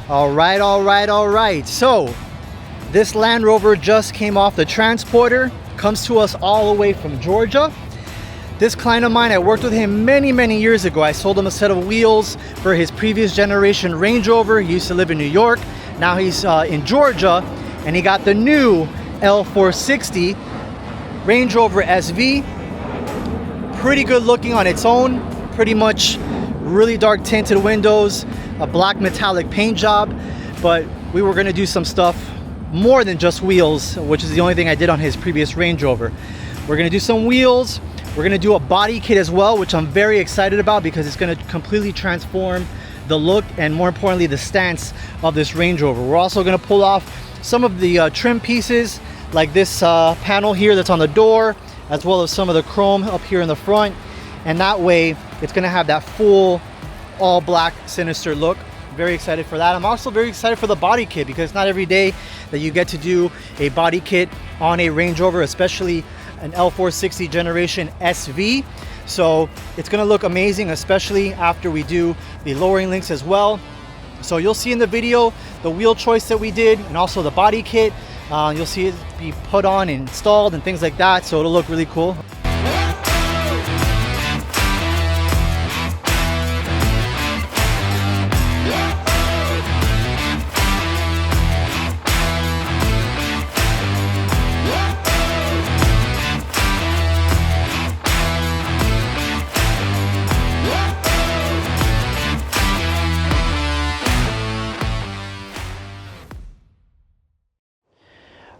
All right. So this Land Rover just came off the transporter, comes to us all the way from Georgia. This client of mine, I worked with him many years ago. I sold him a set of wheels for his previous generation Range Rover. He used to live in New York. Now he's in Georgia, and he got the new L460 Range Rover SV. Pretty good looking on its own. Pretty much really dark tinted windows, a black metallic paint job. But we were gonna do some stuff more than just wheels, which is the only thing I did on his previous Range Rover. We're gonna do some wheels. We're gonna do a body kit as well, which I'm very excited about because it's gonna completely transform the look and, more importantly, the stance of this Range Rover. We're also gonna pull off some of the trim pieces, like this panel here that's on the door, as well as some of the chrome up here in the front. And that way, it's gonna have that full, all black, sinister look. Very excited for that. I'm also very excited for the body kit because it's not every day that you get to do a body kit on a Range Rover, especially an L460 generation SV. So it's gonna look amazing, especially after we do the lowering links as well. So you'll see in the video the wheel choice that we did and also the body kit. You'll see it be put on and installed and things like that. So it'll look really cool.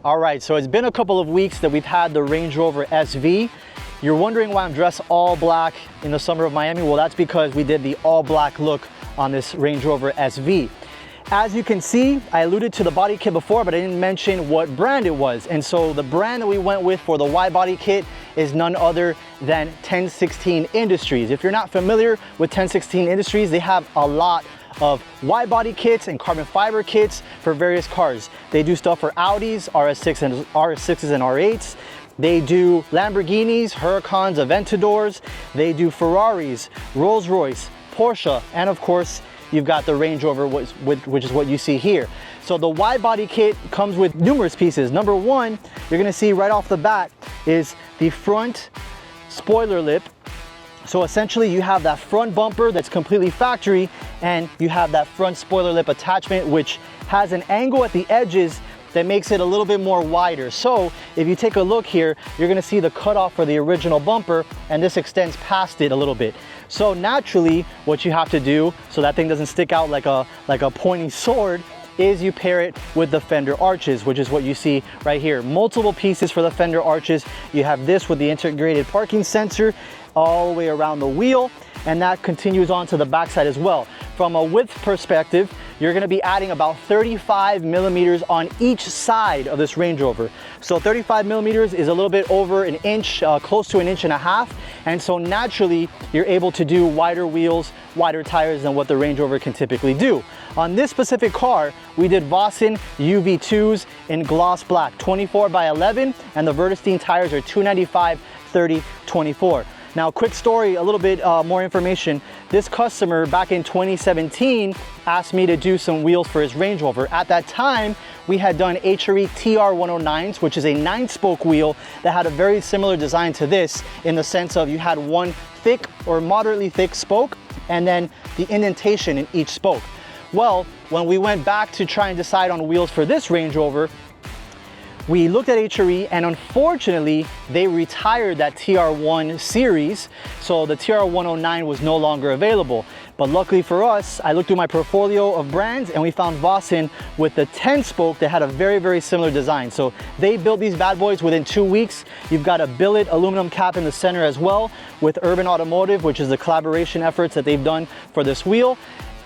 All right, so it's been a couple of weeks that we've had the Range Rover SV. You're wondering why I'm dressed all black in the summer of Miami. Well, that's because we did the all black look on this Range Rover SV. As you can see, I alluded to the body kit before, but I didn't mention what brand it was. And so the brand that we went with for the Widebody kit is none other than 1016 Industries. If you're not familiar with 1016 Industries, they have a lot of wide body kits and carbon fiber kits for various cars. They do stuff for Audis, RS6s and R8s. They do Lamborghinis, Huracans, Aventadors. They do Ferraris, Rolls-Royce, Porsche, and of course, you've got the Range Rover, which is what you see here. So the wide body kit comes with numerous pieces. Number one, you're gonna see right off the bat is the front spoiler lip. So essentially you have that front bumper that's completely factory, and you have that front spoiler lip attachment, which has an angle at the edges that makes it a little bit more wider. So if you take a look here, you're gonna see the cutoff for the original bumper, and this extends past it a little bit. So naturally, what you have to do so that thing doesn't stick out like a pointing sword is you pair it with the fender arches, which is what you see right here. Multiple pieces for the fender arches. You have this with the integrated parking sensor all the way around the wheel, and that continues on to the backside as well. From a width perspective, you're gonna be adding about 35 millimeters on each side of this Range Rover. So 35 millimeters is a little bit over an inch, close to an inch and a half. And so naturally, you're able to do wider wheels, wider tires than what the Range Rover can typically do. On this specific car, we did Vossen UV2s in gloss black, 24 by 11, and the Vertestein tires are 295, 30, 24. Now, quick story, a little bit more information. This customer back in 2017 asked me to do some wheels for his Range Rover. At that time, we had done HRE TR109s, which is a 9-spoke wheel that had a very similar design to this, in the sense of you had one thick or moderately thick spoke and then the indentation in each spoke. Well, when we went back to try and decide on wheels for this Range Rover, we looked at HRE, and unfortunately, they retired that TR1 series, so the TR109 was no longer available. But luckily for us, I looked through my portfolio of brands and we found Vossen with the 10-spoke that had a very similar design. So they built these bad boys within 2 weeks. You've got a billet aluminum cap in the center as well with Urban Automotive, which is the collaboration efforts that they've done for this wheel.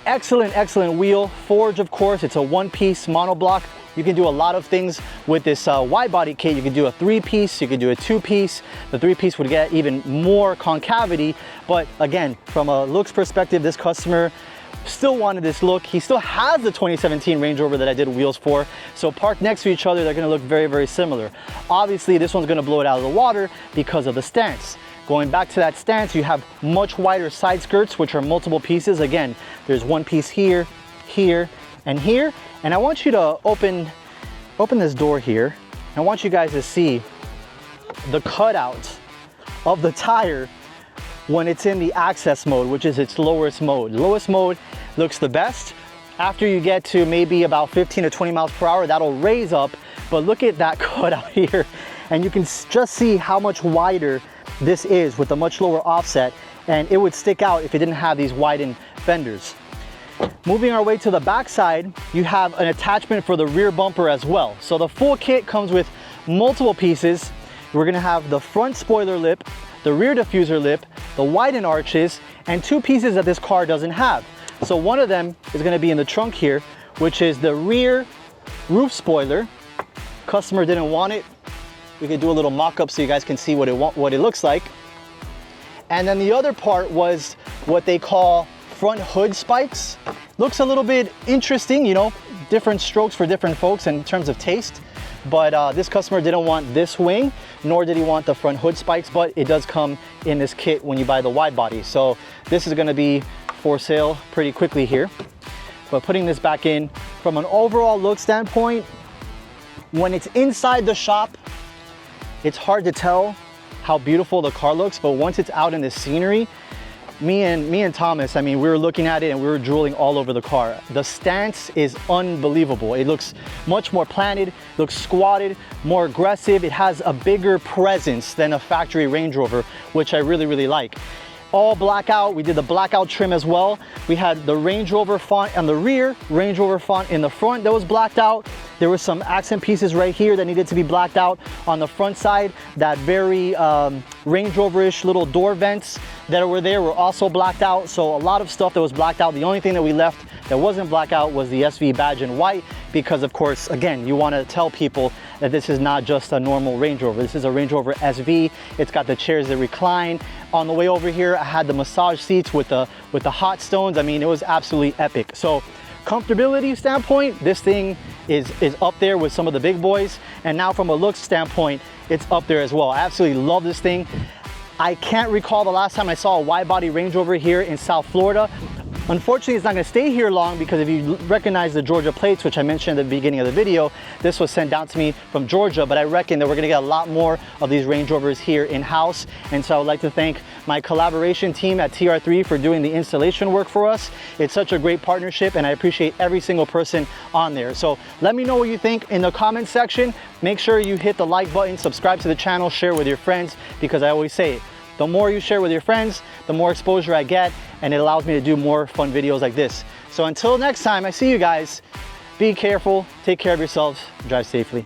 Excellent wheel. Forged, of course. It's a one-piece monoblock. You can do a lot of things with this wide body kit. You can do a 3-piece, you can do a 2-piece. The 3-piece would get even more concavity, but again, from a looks perspective, this customer still wanted this look. He still has the 2017 Range Rover that I did wheels for, so parked next to each other, they're gonna look very similar. Obviously, this one's gonna blow it out of the water because of the stance. Going back to that stance, you have much wider side skirts, which are multiple pieces. Again, there's one piece here, here, and here. And I want you to open this door here. I want you guys to see the cutout of the tire when it's in the access mode, which is its lowest mode. Lowest mode looks the best. After you get to maybe about 15 to 20 miles per hour, that'll raise up. But look at that cutout here. And you can just see how much wider this is with a much lower offset. And it would stick out if it didn't have these widened fenders. Moving our way to the back side, you have an attachment for the rear bumper as well. So the full kit comes with multiple pieces. We're gonna have the front spoiler lip, the rear diffuser lip, the widened arches, and two pieces that this car doesn't have. So one of them is gonna be in the trunk here, which is the rear roof spoiler. Customer didn't want it. We could do a little mock-up so you guys can see what it looks like. And then the other part was what they call front hood spikes. Looks a little bit interesting, you know, different strokes for different folks in terms of taste. But this customer didn't want this wing, nor did he want the front hood spikes, but it does come in this kit when you buy the wide body. So this is gonna be for sale pretty quickly here. But putting this back in, from an overall look standpoint, when it's inside the shop, it's hard to tell how beautiful the car looks, but once it's out in the scenery, me and Thomas, I mean, we were looking at it and we were drooling all over the car. The stance is unbelievable. It looks much more planted, looks squatted, more aggressive. It has a bigger presence than a factory Range Rover, which I really, really like. All blackout. We did the blackout trim as well. We had the Range Rover font on the rear, Range Rover font in the front that was blacked out. There were some accent pieces right here that needed to be blacked out on the front side. That very Range Rover-ish little door vents that were there were also blacked out. So a lot of stuff that was blacked out. The only thing that we left that wasn't blacked out was the SV badge in white, because of course, again, you want to tell people that this is not just a normal Range Rover. This is a Range Rover SV. It's got the chairs that recline. On the way over here, I had the massage seats with the hot stones. I mean, it was absolutely epic. So comfortability standpoint, this thing is up there with some of the big boys. And now from a looks standpoint, it's up there as well. I absolutely love this thing. I can't recall the last time I saw a wide body Range Rover here in South Florida. Unfortunately, it's not going to stay here long, because if you recognize the Georgia plates, which I mentioned at the beginning of the video, this was sent down to me from Georgia, but I reckon that we're going to get a lot more of these Range Rovers here in-house. And so I would like to thank my collaboration team at TR3 for doing the installation work for us. It's such a great partnership, and I appreciate every single person on there. So let me know what you think in the comment section. Make sure you hit the like button, subscribe to the channel, share with your friends, because I always say it. The more you share with your friends, the more exposure I get, and it allows me to do more fun videos like this. So until next time, I see you guys. Be careful, take care of yourselves, drive safely.